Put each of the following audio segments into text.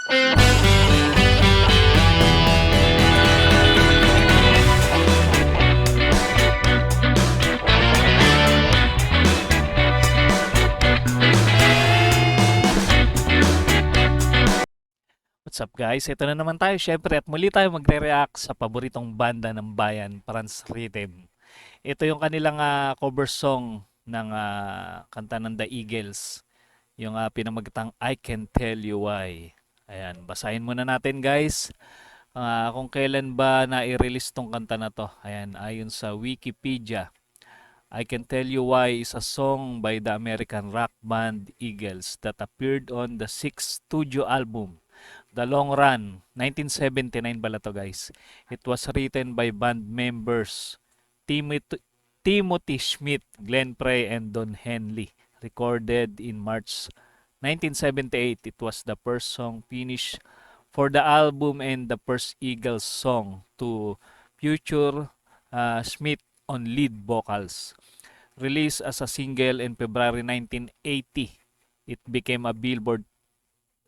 What's up guys? Ito na naman tayo syempre at muli tayo magre-react sa paboritong banda ng bayan, Franz Rhythm. Ito yung kanilang cover song ng kanta ng The Eagles. Yung pinamagatang I Can Tell You Why. Ayan, basahin muna natin guys. Kung kailan ba na-release tong kanta na to. Ayan, ayon sa Wikipedia. I Can Tell You Why is a song by the American rock band Eagles that appeared on the 6th studio album, The Long Run, 1979 pala to guys. It was written by band members Timothy Schmidt, Glenn Frey, and Don Henley. Recorded in March 1978, it was the first song finished for the album and the first Eagles song to feature Schmidt on lead vocals. Released as a single in February 1980, it became a Billboard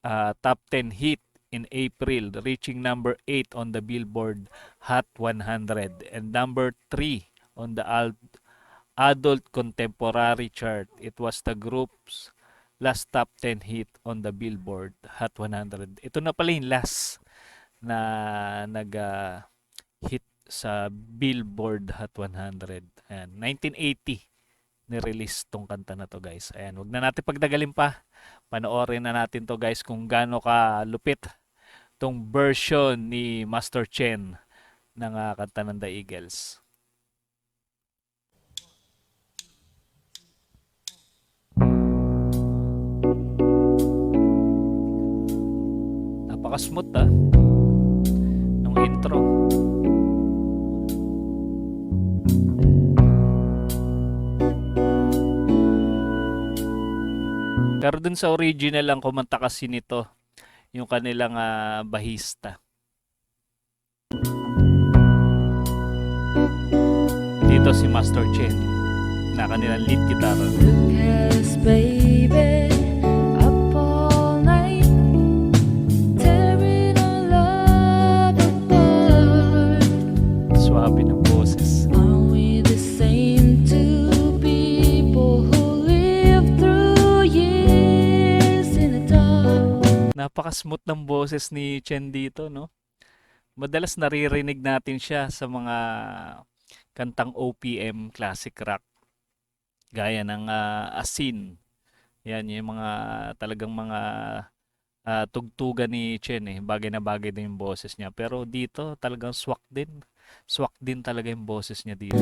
top 10 hit in April, reaching number 8 on the Billboard Hot 100 and number 3 on the Adult Contemporary chart. It was the group's last top 10 hit on the Billboard Hot 100. Ito na pala yung last na nag-hit sa Billboard Hot 100. Ayan, 1980 ni-release tong kanta na to guys. Ayan, wag na natin pagdagalin pa. Panoorin na natin to guys kung gaano ka lupit tong version ni Master Chen ng kanta ng The Eagles. Napaka-smooth nung intro. Pero dun sa original lang kumanta kasi nito yung kanilang bahista. Dito si Master Chen na kanilang lead guitar. Yes, baby, up all night, tearing our love apart. Swabe ng boses. Are we the same two people who live through years in the dark? Napaka-smooth ng boses ni Chen dito, no? Madalas naririnig natin siya sa mga kantang OPM, classic rock. Gaya ng Asin. Yan, yung mga talagang mga tugtugan ni Chen eh. Bagay na bagay din yung boses niya. Pero dito talagang swak din. Swak din talaga yung boses niya dito.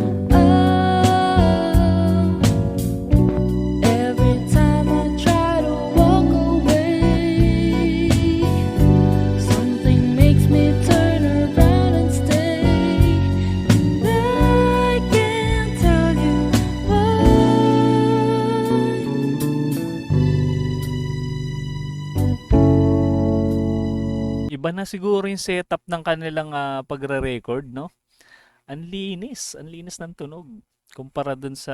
Every time I try to walk away, something makes me turn around and stay. And I can't tell you why. Iba na siguro yung setup ng kanilang pagre-record, no? Ang linis ng tunog kumpara dun sa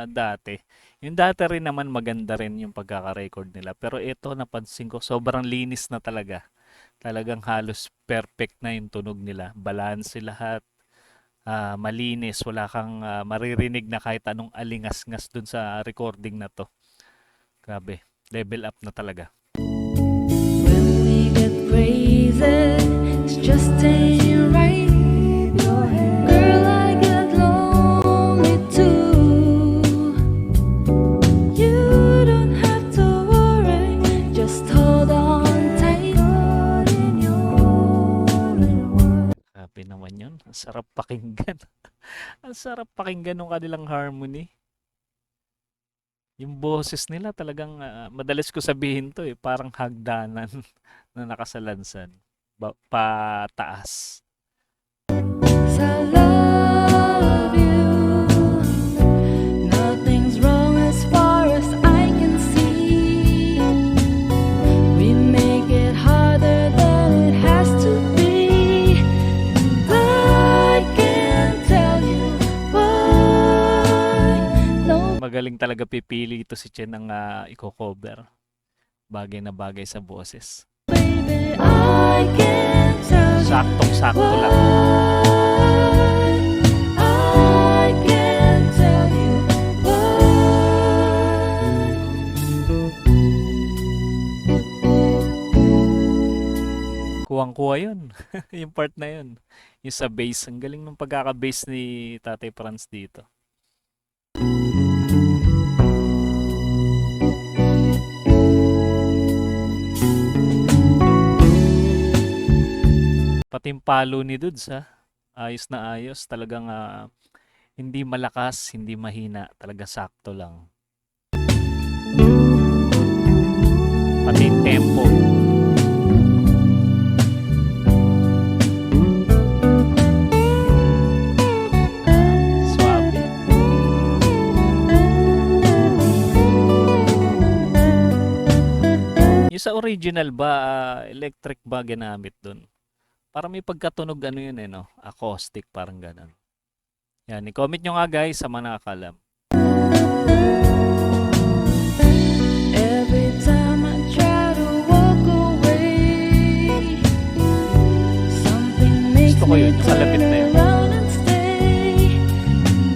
dati. Yung dati rin naman maganda rin yung pagkaka-record nila. Pero ito napansin ko sobrang linis na talaga. Talagang halos perfect na yung tunog nila. Balanse lahat. Malinis. Wala kang maririnig na kahit anong alingas-ngas dun sa recording na to. Grabe. Level up na talaga. When we get crazy, it's just ain't right. Girl, I get lonely too. You don't have to worry, just hold on tight. Grabe naman yun. Ang sarap pakinggan. Ang sarap pakinggan ng kanilang harmony. Yung boses nila talagang madalas ko sabihin to eh, parang hagdanan na nakasalansan. Pataas. 'Cause I love you. Nothing's wrong as far as I can see. We make it harder than it has to be. And I can't tell you why. No. Magaling talaga pipili ito si Chen ng i-cover. Bagay na bagay sa boses. Baby, baby, I can't tell you Saktong-sakto lang. why. I can't tell you why. Kuwang-kuha yun. Yung part na yun. Yung sa bass. Ang galing ng pagkaka-bass ni Tatay Franz dito. Pati yung palo ni Dudes ha. Ayos na ayos. Talagang hindi malakas, hindi mahina. Talaga sakto lang. Pati yung tempo. Suabe. Yung sa original ba, electric ba ginamit dun? Para may pagkatunog ano yun eh, no? Acoustic, parang ganun. Yan, i-comment nyo nga guys sa mga nakakalam. Every time I try to walk away, something makes Gusto ko me yun, yung kalapit na turn yun. around and stay.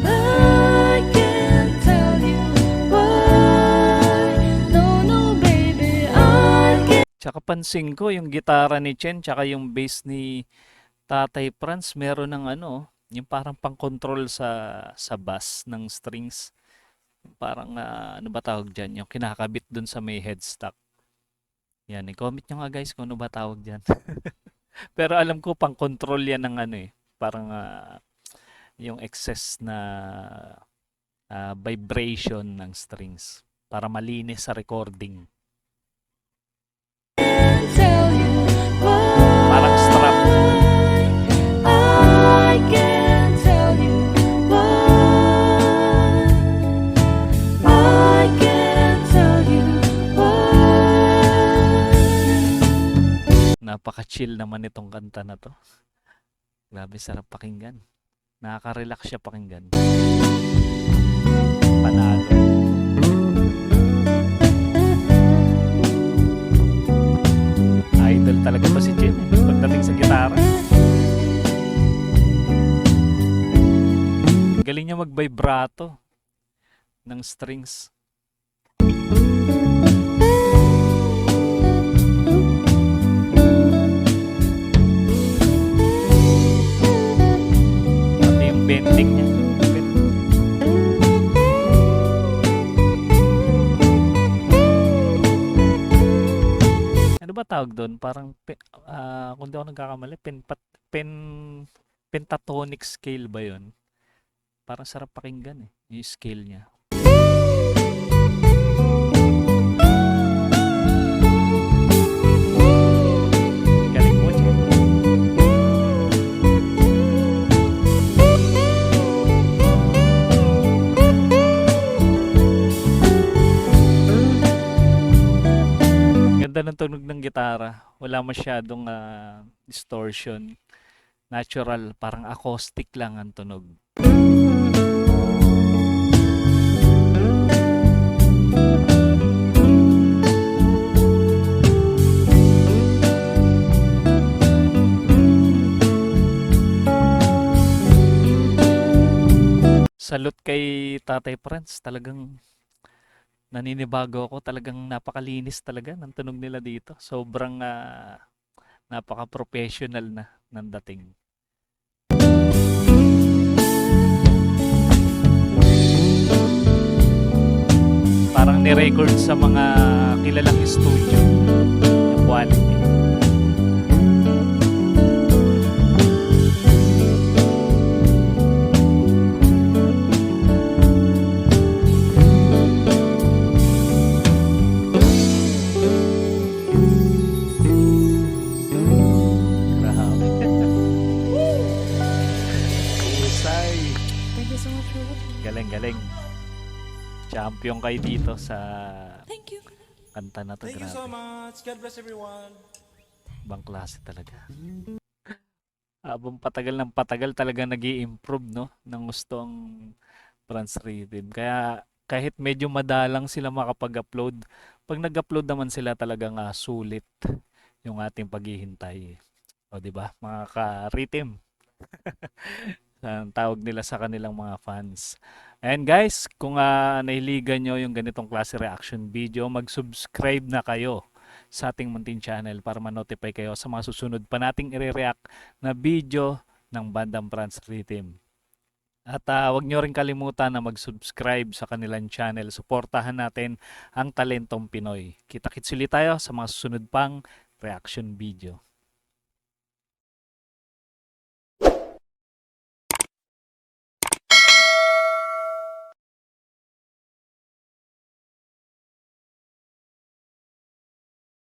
I can't tell you why. No, no, baby, I can't. Tsaka pansin ko, yung gitara ni Chen, tsaka yung bass ni Tatay Franz, meron ng ano, yung parang pang-control sa bass ng strings. Parang, ano ba tawag dyan? Yung kinakabit dun sa may headstock. Yan, i-comment nyo nga guys kung ano ba tawag dyan. Pero alam ko pang-control yan ng ano eh. Parang yung excess na vibration ng strings. Para malinis sa recording. Tell you Parang strap. why. I can't tell you why. I can't tell you why. Napaka-chill naman itong kanta na to. Grabe sarap pakinggan. Nakaka-relax siya pakinggan. Panalo. Idol talaga to si Jim pagdating sa gitara. Galing niya mag-vibrato ng strings. Pati yung bending niya. Ano ba tawag doon? Parang, kung di ako nagkakamali, pen, pentatonic scale ba yun? Parang sarap pakinggan eh, yung scale niya. Galing mo, Chen. Ganda ng tunog ng gitara. Wala masyadong distortion. Natural, parang acoustic lang ang tunog. Salute kay Tatay Franz. Talagang naninibago ako. Talagang napakalinis talaga ng tunog nila dito. Sobrang napaka-professional na ng dating. Parang ni-record sa mga kilalang studio yung quality. Grabe. Husay. Thank you so much for watching. Galing-galing. Champion kayo dito sa Thank you. kanta na to. Thank you so Grabe. much. God bless everyone. Ibang klase talaga. Habang patagal ng patagal talaga nag improve no? Ng gusto ang Franz Rhythm. Kaya kahit medyo madalang sila makapag-upload, pag nag-upload naman sila talagang sulit. yung ating paghihintay. O, di ba? Mga ka-rhythm. Ang tawag nila sa kanilang mga fans. And guys, kung nahiligan nyo yung ganitong klase reaction video, mag-subscribe na kayo sa ating munting channel para ma-notify kayo sa mga susunod pa nating i-react na video ng bandang Franz Rhythm. At wag nyo rin kalimutan na mag-subscribe sa kanilang channel. Suportahan natin ang talentong Pinoy. Kita-kits ulit tayo sa mga susunod pang reaction video.